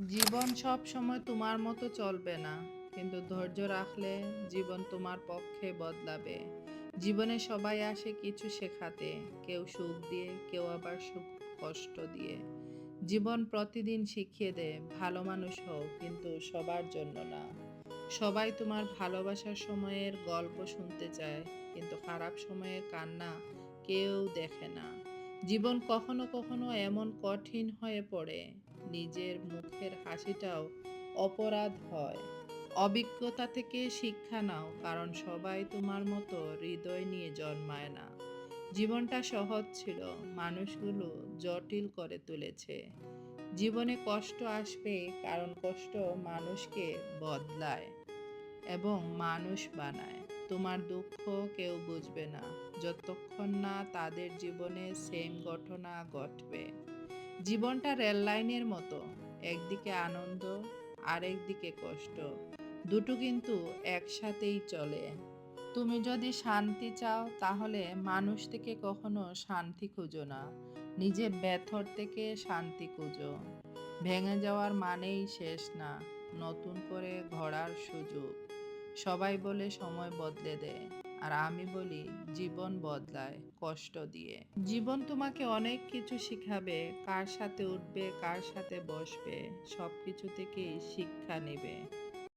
জীবন সব সময় তোমার মতো চলবে না, কিন্তু ধৈর্য রাখলে জীবন তোমার পক্ষে বদলাবে। জীবনে সবাই আসে কিছু শেখাতে, কেউ সুখ দিয়ে, কেউ আবার সুখ কষ্ট দিয়ে। জীবন প্রতিদিন শিখিয়ে দেয় ভালো মানুষ হও, কিন্তু সবার জন্য না। সবাই তোমার ভালোবাসার সময়ের গল্প শুনতে চায়, কিন্তু খারাপ সময়ের কান্না কেউ দেখে না। জীবন কখনো কখনো এমন কঠিন হয়ে পড়ে, নিজের মুখের হাসিটাও অপরাধ হয়। অভিজ্ঞতা থেকে শিক্ষা নাও, কারণ সবাই তোমার মতো হৃদয় নিয়ে জন্মায় না। জীবনটা সহজ ছিল, মানুষগুলো জটিল করে তুলেছে। জীবনে কষ্ট আসবে, কারণ কষ্ট মানুষকে বদলায় এবং মানুষ বানায়। তোমার দুঃখ কেউ বুঝবে না যতক্ষণ না তাদের জীবনে সেম ঘটনা ঘটবে। জীবনটা রেল লাইনের মতো, একদিকে আনন্দ, আরেকদিকে কষ্ট। দুটো কিন্তু একসাথেই চলে। তুমি যদি শান্তি চাও, তাহলে মানুষ থেকে কখনো শান্তি খুঁজো না, নিজের ভেতর থেকে শান্তি খুঁজো। ভেঙে যাওয়ার মানেই শেষ না, নতুন করে গড়ার সুযোগ। সবাই বলে সময় বদলে দেয়, আর আমি বলি জীবন বদলায় কষ্ট দিয়ে। জীবন তোমাকে অনেক কিছু শিখাবে, কার সাথে উঠবে, কার সাথে বসবে, সব কিছু থেকেই শিক্ষা নেবে।